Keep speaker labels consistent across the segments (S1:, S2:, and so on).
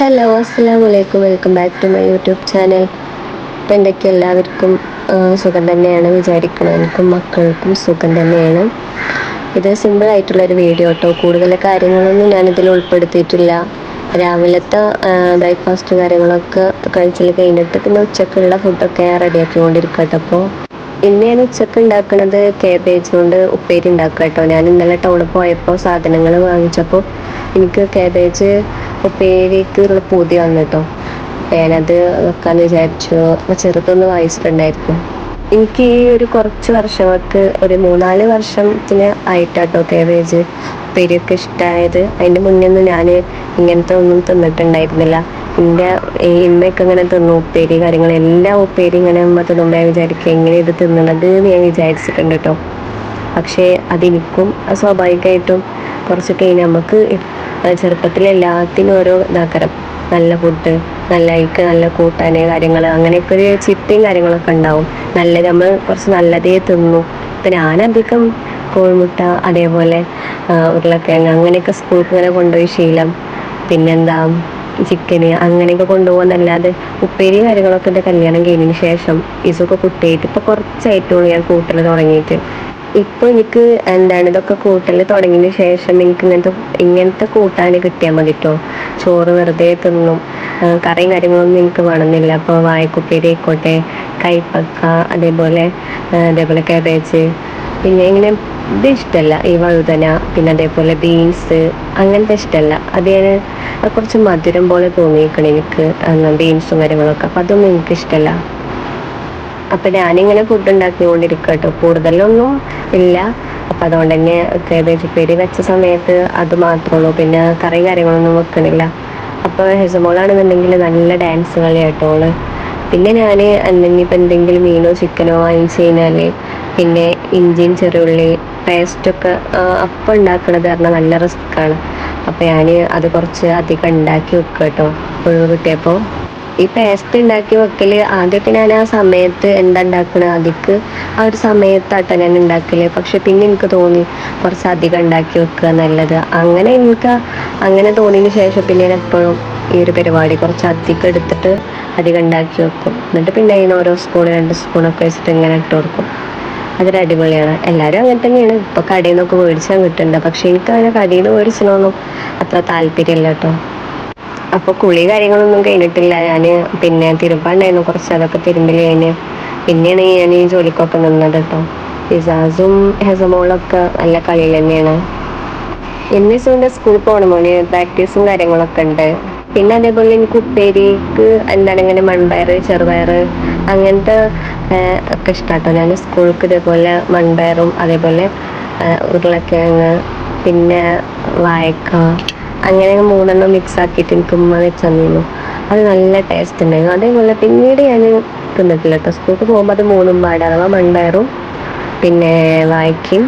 S1: Hello, അസ്സലാമു അലൈക്കും. Welcome back to my YouTube channel. അപ്പം എന്തൊക്കെ എല്ലാവർക്കും സുഖം തന്നെയാണ് വിചാരിക്കണം. എനിക്കും മക്കൾക്കും സുഖം തന്നെയാണ്. ഇത് സിമ്പിളായിട്ടുള്ളൊരു വീഡിയോ കേട്ടോ. കൂടുതൽ കാര്യങ്ങളൊന്നും ഞാനിതിൽ ഉൾപ്പെടുത്തിയിട്ടില്ല. രാവിലത്തെ ബ്രേക്ക്ഫാസ്റ്റ് കാര്യങ്ങളൊക്കെ കഴിച്ചിൽ കഴിഞ്ഞിട്ട് പിന്നെ ഉച്ചക്കുള്ള ഫുഡൊക്കെ റെഡിയാക്കിക്കൊണ്ടിരിക്കട്ടെ. അപ്പോൾ ഇന്ന് ഞാൻ ഉച്ചക്ക് ഉണ്ടാക്കുന്നത് കാബേജ് കൊണ്ട് ഉപ്പേരി ഉണ്ടാക്കുക കേട്ടോ. ഞാൻ ഇന്നലെ ടൗണിൽ പോയപ്പോൾ സാധനങ്ങൾ വാങ്ങിച്ചപ്പോൾ എനിക്ക് കാബേജ് ഉപ്പേരിക്കുള്ള പൂതി വന്നു കേട്ടോ. ഞാനത് വെക്കാമെന്ന് വിചാരിച്ചു. അപ്പോൾ ചെറുതൊന്ന് വായിച്ചിട്ടുണ്ടായിരുന്നു. എനിക്ക് ഈ ഒരു കുറച്ച് വർഷങ്ങൾക്ക് ഒരു 3-4 വർഷത്തിന് ആയിട്ടാട്ടോ കാബേജ് ഉപ്പേരിയൊക്കെ ഇഷ്ടമായത്. അതിൻ്റെ മുന്നൊന്നും ഞാൻ ഇങ്ങനത്തെ ഒന്നും തിന്നിട്ടുണ്ടായിരുന്നില്ല. എൻ്റെ ഇമ്മയൊക്കെ ഇങ്ങനെ തിന്നു ഉപ്പേരി കാര്യങ്ങൾ, എല്ലാ ഉപ്പേരി ഇങ്ങനെ അമ്മ തിന്നുമ്പോൾ വിചാരിക്കുക എങ്ങനെ ഇത് തിന്നണത് എന്ന് ഞാൻ വിചാരിച്ചിട്ടുണ്ട് കേട്ടോ. പക്ഷേ അതെനിക്കും സ്വാഭാവികമായിട്ടും കുറച്ച് കഴിഞ്ഞ് നമുക്ക് ചെറുപ്പത്തിൽ എല്ലാത്തിനും ഓരോ ഇതാക്കരം, നല്ല ഫുഡ്, നല്ല അയക്ക്, നല്ല കൂട്ടാന് കാര്യങ്ങൾ, അങ്ങനെയൊക്കെ ഒരു ചിട്ടയും കാര്യങ്ങളൊക്കെ ഉണ്ടാവും. നല്ലത് നമ്മൾ കുറച്ച് നല്ലതേ തിന്നു. ഇപ്പം ഞാനധികം കോഴിമുട്ട, അതേപോലെ ഉരുളക്കിഴങ്ങ് അങ്ങനെയൊക്കെ സ്കൂൾക്ക് ഇങ്ങനെ കൊണ്ടുപോയി ശീലം. പിന്നെന്താ ചിക്കന് അങ്ങനെയൊക്കെ കൊണ്ടുപോകുന്നല്ലാതെ ഉപ്പേരി കാര്യങ്ങളൊക്കെ എൻ്റെ കല്യാണം കഴിഞ്ഞതിന് ശേഷം ഇതൊക്കെ കുട്ടിയായിട്ട് ഇപ്പോൾ കുറച്ചായിട്ടുള്ളൂ ഞാൻ കൂട്ടൽ തുടങ്ങിയിട്ട്. ഇപ്പോൾ എനിക്ക് ഇതൊക്കെ കൂട്ടൽ തുടങ്ങിയതിന് ശേഷം എനിക്ക് ഇങ്ങനത്തെ കൂട്ടാൻ കിട്ടിയാൽ മതി കേട്ടോ. ചോറ് വെറുതെ തിന്നും, കറിയും കാര്യങ്ങളൊന്നും എനിക്ക് വേണമെന്നില്ല. അപ്പോൾ വാഴക്കുപ്പേരി ആയിക്കോട്ടെ, കൈപ്പക്ക, അതേപോലെ കാബേജ്, പിന്നെ ഇങ്ങനെ ഇത് ഇഷ്ടമല്ല ഈ വഴുതന, പിന്നെ അതേപോലെ ബീൻസ് അങ്ങനത്തെ ഇഷ്ടമല്ല. അത് ഞാൻ കുറച്ച് മധുരം പോലെ തോന്നിയിരിക്കണം എനിക്ക് ബീൻസും കാര്യങ്ങളൊക്കെ. അപ്പം അതൊന്നും എനിക്കിഷ്ടമല്ല. അപ്പം ഞാനിങ്ങനെ ഫുഡ് ഉണ്ടാക്കിക്കൊണ്ടിരിക്കുക കേട്ടോ. കൂടുതലൊന്നും ഇല്ല. അപ്പം അതുകൊണ്ട് തന്നെ കാബേജ് ഉപ്പേരി വെച്ച സമയത്ത് അത് മാത്രമേ ഉള്ളൂ. പിന്നെ കറി കാര്യങ്ങളൊന്നും വെക്കണില്ല. അപ്പോൾ ഹെസമോളാണെന്നുണ്ടെങ്കിൽ നല്ല ഡാൻസ് കളിയാട്ടോള്. പിന്നെ ഞാൻ എന്തെങ്കിലും മീനോ ചിക്കനോ വാങ്ങിച്ച് കഴിഞ്ഞാൽ പിന്നെ ഇഞ്ചിയും ചെറിയുള്ളി പേസ്റ്റൊക്കെ അപ്പം ഉണ്ടാക്കണത് പറഞ്ഞാൽ നല്ല റിസ്ക്കാണ്. അപ്പോൾ ഞാൻ അത് കുറച്ച് അധികം ഉണ്ടാക്കി വെക്കുക കേട്ടോ. ഒഴിവ് കിട്ടിയപ്പോൾ ഈ പേസ്റ്റ് ഉണ്ടാക്കി വെക്കൽ ആദ്യമൊക്കെ ഞാൻ ആ സമയത്ത് എന്താ ഉണ്ടാക്കണത് അതിക്ക് ആ ഒരു സമയത്താട്ടോ ഞാൻ ഉണ്ടാക്കൽ. പക്ഷെ പിന്നെ എനിക്ക് തോന്നി കുറച്ച് അധികം ഉണ്ടാക്കി വെക്കുക നല്ലത്. അങ്ങനെ തോന്നിയതിന് ശേഷം പിന്നെ ഞാൻ എപ്പോഴും ഈ ഒരു പരിപാടി കുറച്ച് അധികം എടുത്തിട്ട് അധികം ഉണ്ടാക്കി വെക്കും. എന്നിട്ട് പിന്നെ അതിന് ഓരോ സ്പൂൺ 2 സ്പൂണൊക്കെ വെച്ചിട്ട് ഇങ്ങനെ ഇട്ട് കൊടുക്കും. അതൊരു അടിപൊളിയാണ്. എല്ലാവരും അങ്ങനെ തന്നെയാണ്. ഇപ്പോൾ കടയിൽ നിന്നൊക്കെ മേടിച്ചാൽ കിട്ടുന്നുണ്ട്. പക്ഷെ എനിക്ക് അങ്ങനെ കടയിൽ നിന്ന് മേടിച്ചതൊന്നും അത്ര താല്പര്യമില്ല കേട്ടോ. അപ്പോൾ കുളി കാര്യങ്ങളൊന്നും കഴിഞ്ഞിട്ടില്ല. ഞാൻ പിന്നെ തിരുമ്പാണ്ടായിരുന്നു കുറച്ച്, അതൊക്കെ തിരുമ്പൽ കഴിഞ്ഞ് പിന്നെയാണ് ഞാൻ ഈ ജോലിക്കൊക്കെ നിന്നത് കേട്ടോ. ഇസാസും ഹെസമോളൊക്കെ നല്ല കളിയിൽ തന്നെയാണ്. ഇന്ന് ഇസുവിൻ്റെ സ്കൂളിൽ പോകണം, മോന് പ്രാക്ടീസും കാര്യങ്ങളൊക്കെ ഉണ്ട്. പിന്നെ അതേപോലെ എനിക്ക് ഉപ്പേരിക്ക് ഇങ്ങനെ മൺപയർ, ചെറുപയർ അങ്ങനത്തെ ഒക്കെ ഇഷ്ടമാട്ടോ. ഞാൻ സ്കൂൾക്ക് ഇതേപോലെ മൺപയറും അതേപോലെ ഉരുളക്കിഴങ്ങ് പിന്നെ വാഴക്ക അങ്ങനെ 3 മിക്സ് ആക്കിയിട്ട് എനിക്ക് ഉമ്മ വെച്ച് തന്നിരുന്നു. അത് നല്ല ടേസ്റ്റ് ഉണ്ടായിരുന്നു. അതേപോലെ പിന്നീട് ഞാൻ തിന്നിട്ടില്ല കേട്ടോ. സ്കൂൾക്ക് പോകുമ്പോൾ അത് 3 പാട്, അഥവാ മൺപയറും പിന്നെ വാഴയ്ക്കും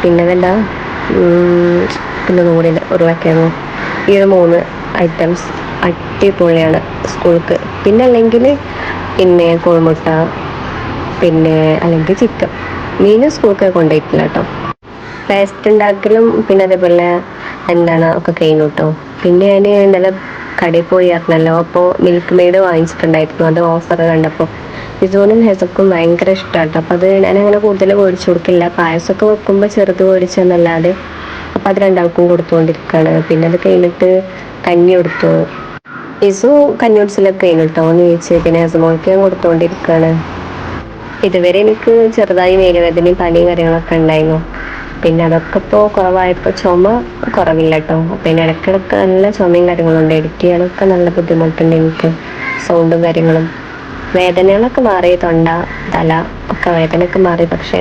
S1: പിന്നെ പിന്നെ കൂടില്ല ഉരുളക്കിഴങ്ങും, ഈ ഒരു 3 ഐറ്റംസ് അടിപൊളിയാണ് സ്കൂൾക്ക്. പിന്നെ അല്ലെങ്കിൽ പിന്നെ കോഴിമുട്ട, പിന്നെ അല്ലെങ്കിൽ ചിക്കൻ. മീനും സ്കൂൾക്ക് കൊണ്ടുപോയിട്ടില്ല കേട്ടോ. പേസ്റ്റ് ഉണ്ടാക്കലും പിന്നെ അതേപോലെ ഒക്കെ കഴിഞ്ഞു കേട്ടോ. പിന്നെ ഞാൻ ഇന്നലെ കടയിൽ പോയി അറിഞ്ഞല്ലോ. അപ്പോൾ മിൽക്ക് മെയ്ഡ് വാങ്ങിച്ചിട്ടുണ്ടായിരുന്നു. അത് ഓഫർ കണ്ടപ്പോൾ ഇസോനും ഹെസക്കും ഭയങ്കര ഇഷ്ടമാട്ടോ. അപ്പോൾ അത് ഞാനങ്ങനെ കൂടുതൽ മേടിച്ചു കൊടുക്കില്ല. പായസമൊക്കെ വെക്കുമ്പോൾ ചെറുത് മേടിച്ചെന്നല്ലാതെ. അപ്പോൾ അത് രണ്ടാൾക്കും കൊടുത്തുകൊണ്ടിരിക്കുകയാണ്. പിന്നെ അത് കഴിഞ്ഞിട്ട് കഞ്ഞി കൊടുത്തു. ഇസു കഞ്ഞി കുടിച്ചിലൊക്കെ കഴിഞ്ഞു കേട്ടോ എന്ന് ചോദിച്ചു. പിന്നെ ഹെസമോൾക്ക് ഞാൻ കൊടുത്തുകൊണ്ടിരിക്കുകയാണ്. ഇതുവരെ എനിക്ക് ചെറുതായി മേലുവേദനയും പനിയും കാര്യങ്ങളൊക്കെ ഉണ്ടായിരുന്നു. പിന്നെ അതൊക്കെ ഇപ്പോൾ കുറവായപ്പോൾ ചുമ കുറവില്ല കേട്ടോ. പിന്നെ ഇടയ്ക്കിടയ്ക്ക് നല്ല ചുമയും കാര്യങ്ങളുണ്ട്. എഡിറ്റ് ചെയ്യാനൊക്കെ നല്ല ബുദ്ധിമുട്ടുണ്ട് എനിക്ക്. സൗണ്ടും കാര്യങ്ങളും വേദനകളൊക്കെ മാറി, തൊണ്ട, തല ഒക്കെ വേദനയൊക്കെ മാറി. പക്ഷെ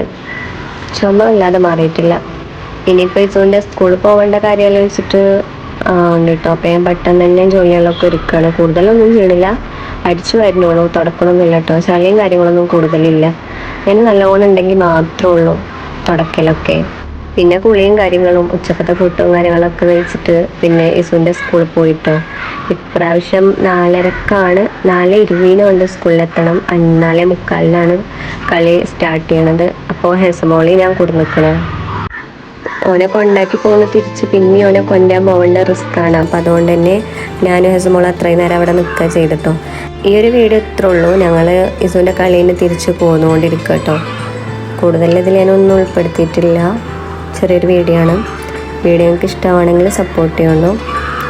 S1: ചുമ ഇല്ലാതെ മാറിയിട്ടില്ല. ഇനിയിപ്പോൾ ഇസുവിൻ്റെ സ്കൂളിൽ പോകേണ്ട കാര്യം ആലോചിച്ചിട്ട് ഉണ്ട് കേട്ടോ. അപ്പോൾ ഞാൻ പെട്ടെന്ന് തന്നെ ജോലികളൊക്കെ ഒരുക്കുകയാണ്. കൂടുതലൊന്നും ചെയ്യണില്ല, അടിച്ചു വരുന്നുള്ളൂ, തുടക്കണമൊന്നുമില്ല കേട്ടോ. ചളിയും കാര്യങ്ങളൊന്നും കൂടുതലില്ല. ഞാൻ നല്ലോണം ഉണ്ടെങ്കിൽ മാത്രമേ ഉള്ളൂ തുടക്കലൊക്കെ. പിന്നെ കുളിയും കാര്യങ്ങളും ഉച്ചക്കത്തെ ഫുഡും കാര്യങ്ങളൊക്കെ കഴിച്ചിട്ട് പിന്നെ ഇസുവിൻ്റെ സ്കൂളിൽ പോയിട്ടോ. ഇപ്രാവശ്യം 4:30 4:20 സ്കൂളിലെത്തണം. 4:45 കളി സ്റ്റാർട്ട് ചെയ്യണത്. അപ്പോൾ ഹെസമോളി ഞാൻ കൊടുന്നിക്കണം. ഓനെ കൊണ്ടാക്കി പോകുന്ന തിരിച്ച് പിന്നെ ഓനെ കൊണ്ടുപോകാൻ പോകേണ്ട റിസ്ക്കാണ്. അപ്പം അതുകൊണ്ട് തന്നെ ഞാനും ഹസുമോൾ അത്രയും നേരം അവിടെ നിൽക്കുക ചെയ്തിട്ടോ. ഈ ഒരു വീഡിയോ ഇത്രേ ഉള്ളൂ. ഞങ്ങൾ ഇസുവിൻ്റെ കളീന് തിരിച്ച് പോന്നുകൊണ്ടിരിക്കുക കേട്ടോ. കൂടുതൽ ഇതിൽ ഞാനൊന്നും ഉൾപ്പെടുത്തിയിട്ടില്ല. ചെറിയൊരു വീഡിയോ ആണ്. വീഡിയോ നിങ്ങൾക്ക് ഇഷ്ടമാണെങ്കിൽ സപ്പോർട്ട് ചെയ്യണം.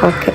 S1: ഓക്കെ.